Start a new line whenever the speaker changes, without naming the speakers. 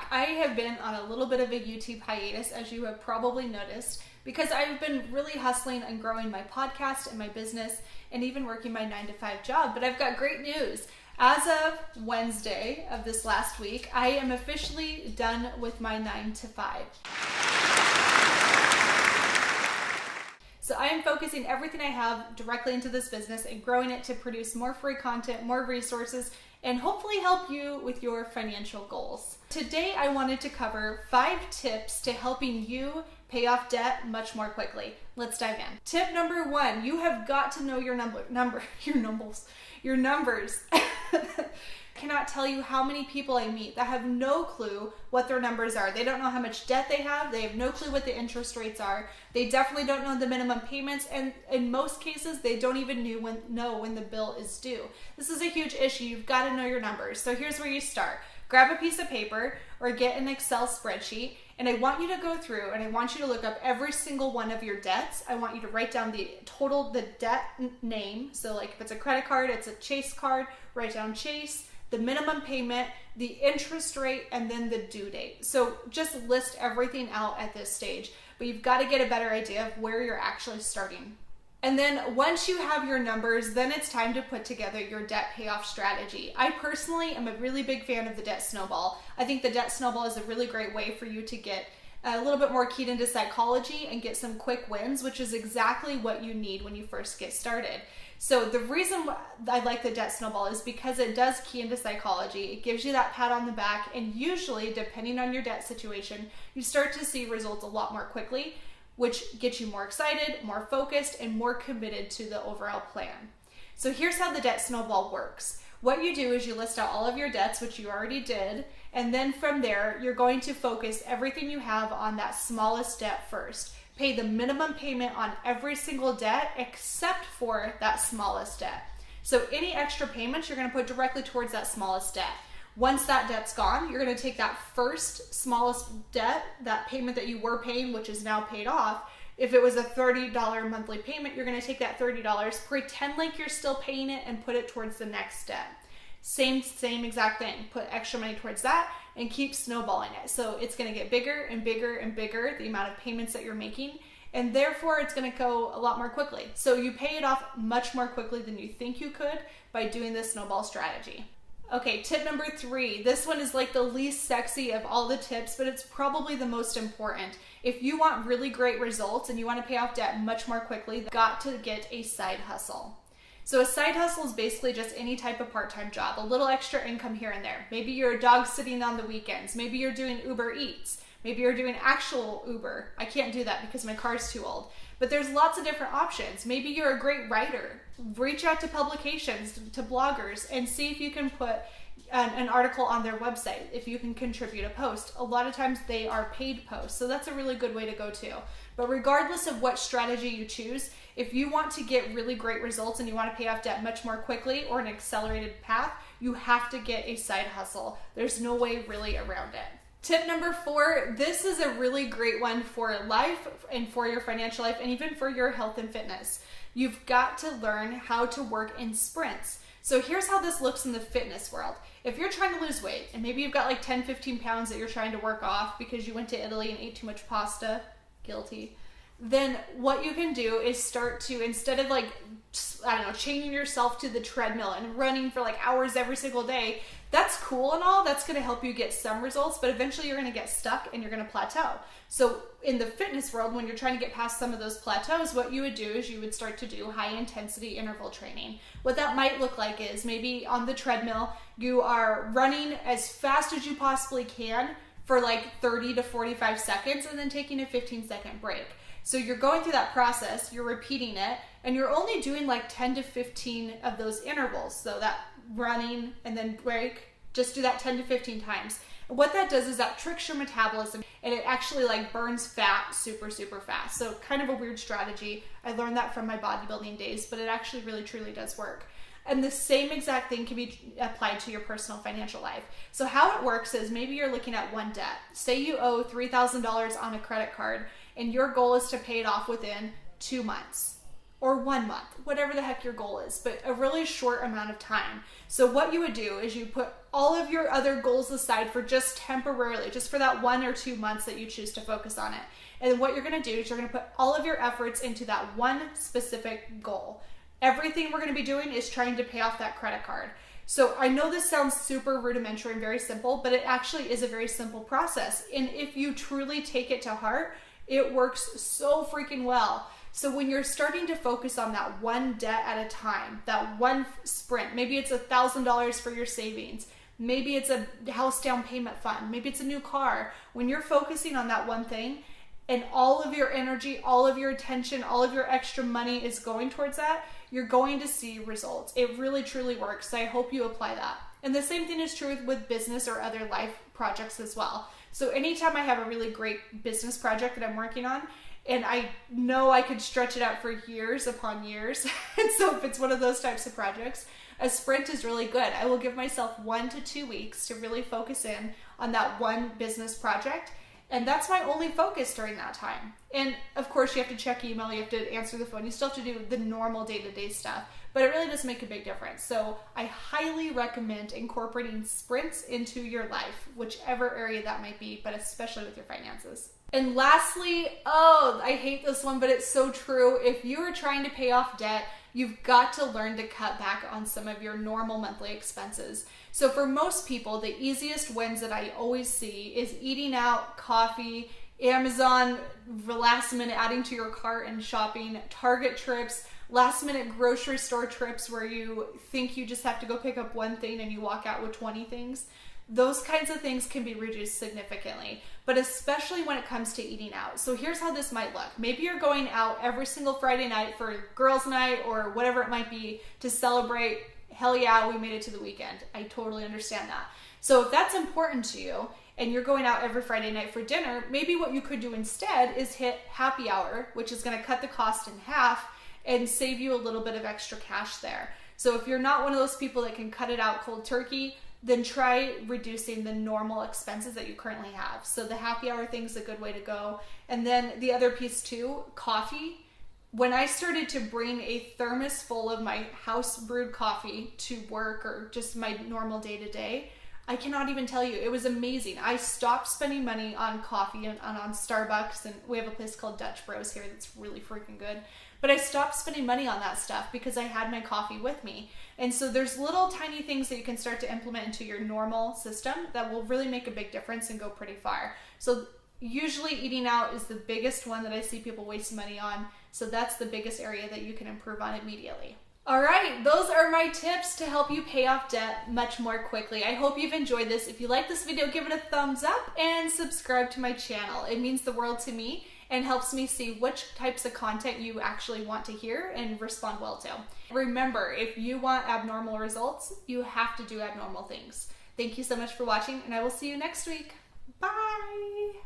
back. I have been on a little bit of a YouTube hiatus, as you have probably noticed, because I've been really hustling and growing my podcast and my business and even working my 9-to-5 job. But I've got great news. As of Wednesday of this last week, I am officially done with my 9-to-5. So I am focusing everything I have directly into this business and growing it to produce more free content, more resources, and hopefully help you with your financial goals. Today, I wanted to cover 5 tips to helping you pay off debt much more quickly. Let's dive in. Tip number 1, you have got to know your numbers. I cannot tell you how many people I meet that have no clue what their numbers are. They don't know how much debt they have. They have no clue what the interest rates are. They definitely don't know the minimum payments. And in most cases, they don't even know when the bill is due. This is a huge issue. You've got to know your numbers. So here's where you start. Grab a piece of paper or get an Excel spreadsheet. And I want you to go through and I want you to look up every single one of your debts. I want you to write down the debt name. So like if it's a credit card, it's a Chase card, write down Chase, the minimum payment, the interest rate, and then the due date. So just list everything out at this stage, but you've got to get a better idea of where you're actually starting. And then once you have your numbers, then it's time to put together your debt payoff strategy. I personally am a really big fan of the debt snowball. I think the debt snowball is a really great way for you to get a little bit more keyed into psychology and get some quick wins, which is exactly what you need when you first get started. So the reason I like the debt snowball is because it does key into psychology. It gives you that pat on the back, and usually, depending on your debt situation, you start to see results a lot more quickly, which gets you more excited, more focused, and more committed to the overall plan. So here's how the debt snowball works. What you do is you list out all of your debts, which you already did, and then from there, you're going to focus everything you have on that smallest debt first. Pay the minimum payment on every single debt except for that smallest debt. So any extra payments you're going to put directly towards that smallest debt. Once that debt's gone, you're going to take that first smallest debt, that payment that you were paying, which is now paid off. If it was a $30 monthly payment, you're going to take that $30, pretend like you're still paying it, and put it towards the next debt. Same exact thing. Put extra money towards that and keep snowballing it. So it's going to get bigger and bigger and bigger, the amount of payments that you're making, and therefore it's going to go a lot more quickly. So you pay it off much more quickly than you think you could by doing this snowball strategy. Okay, tip number 3. This one is like the least sexy of all the tips, but it's probably the most important. If you want really great results and you want to pay off debt much more quickly, you've got to get a side hustle. So a side hustle is basically just any type of part-time job, a little extra income here and there. Maybe you're a dog sitting on the weekends. Maybe you're doing Uber Eats. Maybe you're doing actual Uber. I can't do that because my car's too old. But there's lots of different options. Maybe you're a great writer. Reach out to publications, to bloggers, and see if you can put an article on their website, if you can contribute a post. A lot of times they are paid posts, so that's a really good way to go too. But regardless of what strategy you choose, if you want to get really great results and you want to pay off debt much more quickly or an accelerated path, you have to get a side hustle. There's no way really around it. Tip number 4, this is a really great one for life and for your financial life and even for your health and fitness. You've got to learn how to work in sprints. So here's how this looks in the fitness world. If you're trying to lose weight and maybe you've got like 10, 15 pounds that you're trying to work off because you went to Italy and ate too much pasta, guilty, then what you can do is start to, instead of chaining yourself to the treadmill and running for like hours every single day, that's cool and all, that's going to help you get some results, but eventually you're going to get stuck and you're going to plateau. So in the fitness world, when you're trying to get past some of those plateaus, what you would do is you would start to do high intensity interval training. What that might look like is maybe on the treadmill, you are running as fast as you possibly can for like 30 to 45 seconds and then taking a 15-second break. So you're going through that process, you're repeating it, and you're only doing like 10 to 15 of those intervals. So that running and then break, just do that 10 to 15 times. And what that does is that tricks your metabolism and it actually like burns fat super, super fast. So kind of a weird strategy. I learned that from my bodybuilding days, but it actually really truly does work. And the same exact thing can be applied to your personal financial life. So how it works is maybe you're looking at one debt. Say you owe $3,000 on a credit card and your goal is to pay it off within 2 months. or 1 month, whatever the heck your goal is, but a really short amount of time. So what you would do is you put all of your other goals aside for just temporarily, just for that 1 or 2 months that you choose to focus on it. And what you're going to do is you're going to put all of your efforts into that one specific goal. Everything we're going to be doing is trying to pay off that credit card. So I know this sounds super rudimentary and very simple, but it actually is a very simple process. And if you truly take it to heart, it works so freaking well. So when you're starting to focus on that one debt at a time, that one sprint, maybe it's $1,000 for your savings, maybe it's a house down payment fund, maybe it's a new car. When you're focusing on that one thing and all of your energy, all of your attention, all of your extra money is going towards that, you're going to see results. It really truly works. So I hope you apply that. And the same thing is true with business or other life projects as well. So anytime I have a really great business project that I'm working on, and I know I could stretch it out for years upon years, and so if it's one of those types of projects, a sprint is really good. I will give myself 1 to 2 weeks to really focus in on that one business project. And that's my only focus during that time. And of course, you have to check email, you have to answer the phone, you still have to do the normal day-to-day stuff, but it really does make a big difference. So I highly recommend incorporating sprints into your life, whichever area that might be, but especially with your finances. And lastly, I hate this one, but it's so true. If you are trying to pay off debt, you've got to learn to cut back on some of your normal monthly expenses. So for most people, the easiest wins that I always see is eating out, coffee, Amazon, last minute adding to your cart and shopping, Target trips, last minute grocery store trips where you think you just have to go pick up one thing and you walk out with 20 things. Those kinds of things can be reduced significantly, but especially when it comes to eating out. So here's how this might look. Maybe you're going out every single Friday night for girls' night or whatever it might be to celebrate, hell yeah, we made it to the weekend. I totally understand that. So if that's important to you and you're going out every Friday night for dinner, maybe what you could do instead is hit happy hour, which is going to cut the cost in half and save you a little bit of extra cash there. So if you're not one of those people that can cut it out cold turkey, then try reducing the normal expenses that you currently have. So the happy hour thing's a good way to go. And then the other piece too, coffee. When I started to bring a thermos full of my house brewed coffee to work or just my normal day to day, I cannot even tell you, it was amazing. I stopped spending money on coffee and on Starbucks, and we have a place called Dutch Bros here that's really freaking good. But I stopped spending money on that stuff because I had my coffee with me. And so there's little tiny things that you can start to implement into your normal system that will really make a big difference and go pretty far. So usually eating out is the biggest one that I see people waste money on. So that's the biggest area that you can improve on immediately. All right, those are my tips to help you pay off debt much more quickly. I hope you've enjoyed this. If you like this video, give it a thumbs up and subscribe to my channel. It means the world to me and helps me see which types of content you actually want to hear and respond well to. Remember, if you want abnormal results, you have to do abnormal things. Thank you so much for watching, and I will see you next week. Bye!